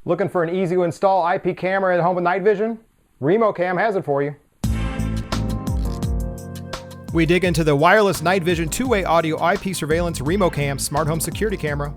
Looking for an easy to install IP camera at home with night vision? Remocam has it for you. We dig into the wireless night vision two-way audio IP surveillance Remocam smart home security camera.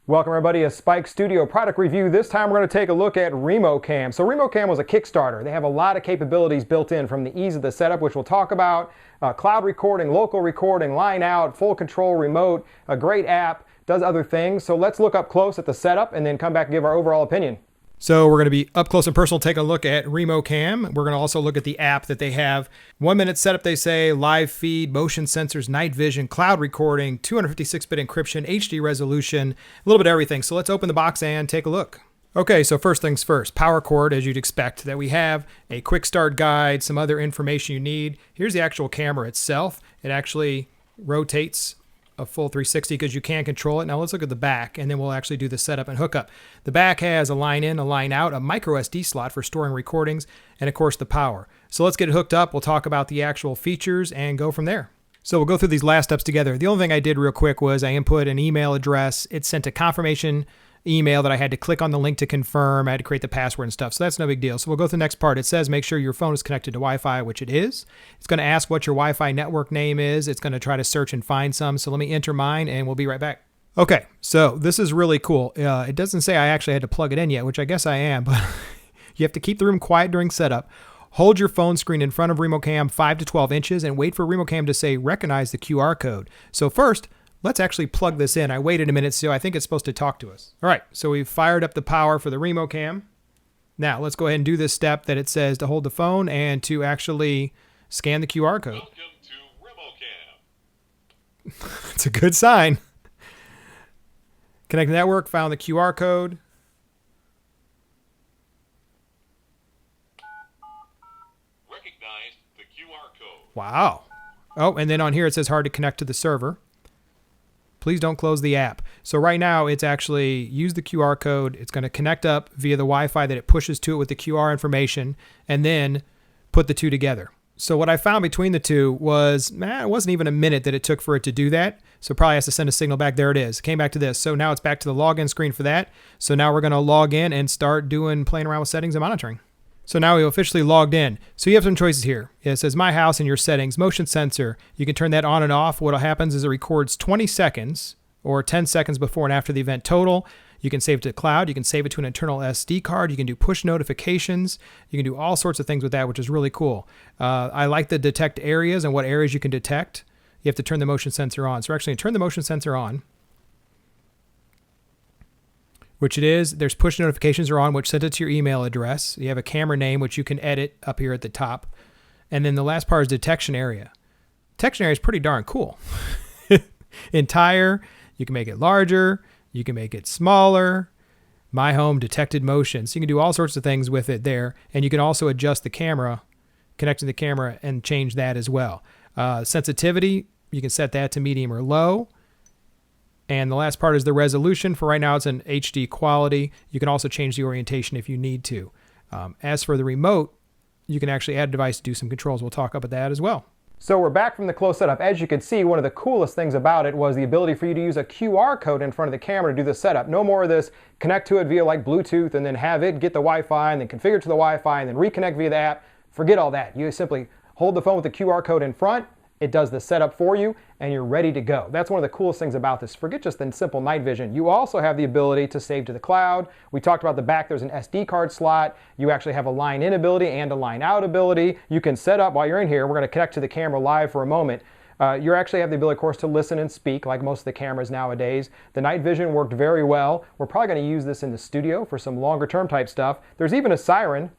Welcome everybody, a Spike Studio product review. This time we're going to take a look at Remocam. So Remocam was a Kickstarter. They have a lot of capabilities built in, from the ease of the setup, which we'll talk about, cloud recording, local recording, line out, full control remote, a great app, does other things. So let's look up close at the setup and then come back and give our overall opinion. So we're going to be up close and personal, taking a look at Remocam. We're going to also look at the app that they have. 1 minute setup, they say, live feed, motion sensors, night vision, cloud recording, 256-bit encryption, HD resolution, a little bit of everything. So let's open the box and take a look. Okay, so first things first, power cord, as you'd expect, that we have a quick start guide, some other information you need. Here's the actual camera itself. It actually rotates a full 360 because you can control it. Now let's look at the back and then we'll actually do the setup and hookup. The back has a line in, a line out, a micro SD slot for storing recordings, and of course the power. So let's get it hooked up. We'll talk about the actual features and go from there. So we'll go through these last steps together. The only thing I did real quick was I input an email address. It sent a confirmation email that I had to click on the link to confirm. I had to create the password and stuff. So that's no big deal. So we'll go to the next part. It says make sure your phone is connected to Wi-Fi, which it is. It's going to ask what your Wi-Fi network name is. It's going to try to search and find some. So let me enter mine and we'll be right back. Okay, so this is really cool. It doesn't say I actually had to plug it in yet, which I guess I am, but you have to keep the room quiet during setup. Hold your phone screen in front of Remocam 5 to 12 inches and wait for Remocam to say recognize the QR code. So first, let's actually plug this in. I waited a minute, so I think it's supposed to talk to us. All right, so we've fired up the power for the Remocam. Now, let's go ahead and do this step that it says to hold the phone and to actually scan the QR code. Welcome to Remocam. It's a good sign. Connect network, found the QR code. Recognize the QR code. Wow. Oh, and then on here it says hard to connect to the server. Please don't close the app. So right now it's actually use the QR code. It's going to connect up via the Wi-Fi that it pushes to it with the QR information and then put the two together. So what I found between the two was, it wasn't even a minute that it took for it to do that. So probably has to send a signal back. There it is. Came back to this. So now it's back to the login screen for that. So now we're going to log in and start playing around with settings and monitoring. So now we've officially logged in. So you have some choices here. It says My House and your settings, motion sensor. You can turn that on and off. What happens is it records 20 seconds or 10 seconds before and after the event total. You can save it to the cloud. You can save it to an internal SD card. You can do push notifications. You can do all sorts of things with that, which is really cool. I like the detect areas and what areas you can detect. You have to turn the motion sensor on. So we're actually going to turn the motion sensor on, which it is. There's push notifications are on, which send it to your email address. You have a camera name, which you can edit up here at the top. And then the last part is detection area. Detection area is pretty darn cool. Entire, you can make it larger, you can make it smaller. My Home detected motion. So you can do all sorts of things with it there. And you can also adjust the camera, connecting the camera and change that as well. Sensitivity, you can set that to medium or low. And the last part is the resolution. For right now, it's an HD quality. You can also change the orientation if you need to. As for the remote, you can actually add a device to do some controls. We'll talk about that as well. So we're back from the close setup. As you can see, one of the coolest things about it was the ability for you to use a QR code in front of the camera to do the setup. No more of this connect to it via like Bluetooth and then have it get the Wi-Fi and then configure to the Wi-Fi and then reconnect via the app. Forget all that. You simply hold the phone with the QR code in front. It does the setup for you and you're ready to go. That's one of the coolest things about this. Forget just the simple night vision. You also have the ability to save to the cloud. We talked about the back, there's an SD card slot. You actually have a line in ability and a line out ability. You can set up while you're in here. We're going to connect to the camera live for a moment. You actually have the ability, of course, to listen and speak like most of the cameras nowadays. The night vision worked very well. We're probably going to use this in the studio for some longer term type stuff. There's even a siren.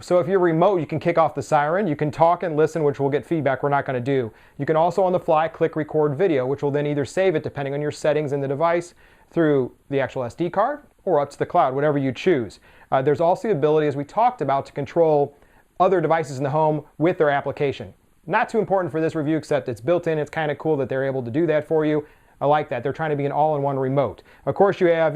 So if you're remote, you can kick off the siren. You can talk and listen, which will get feedback we're not going to do. You can also on the fly click record video, which will then either save it depending on your settings in the device through the actual SD card or up to the cloud, whatever you choose. There's also the ability, as we talked about, to control other devices in the home with their application. Not too important for this review, except it's built in. It's kind of cool that they're able to do that for you. I like that. They're trying to be an all-in-one remote. Of course, you have,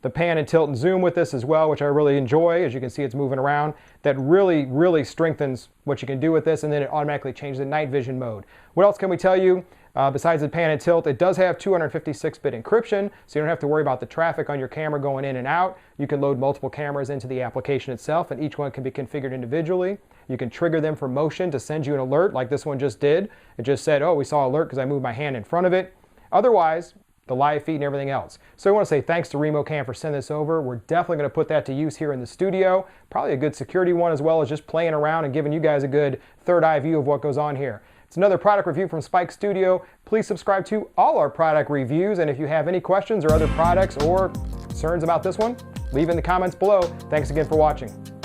the pan and tilt and zoom with this as well, which I really enjoy. As you can see, it's moving around. That really strengthens what you can do with this, and then it automatically changes the night vision mode. What else can we tell you? Besides the pan and tilt, it does have 256-bit encryption, so you don't have to worry about the traffic on your camera going in and out. You can load multiple cameras into the application itself, and each one can be configured individually. You can trigger them for motion to send you an alert like this one just did. It just said, oh, we saw alert because I moved my hand in front of it. Otherwise, the live feed and everything else. So I want to say thanks to Remocam for sending this over. We're definitely going to put that to use here in the studio. Probably a good security one, as well as just playing around and giving you guys a good third eye view of what goes on here. It's another product review from Spike Studio. Please subscribe to all our product reviews, and if you have any questions or other products or concerns about this one, leave in the comments below. Thanks again for watching.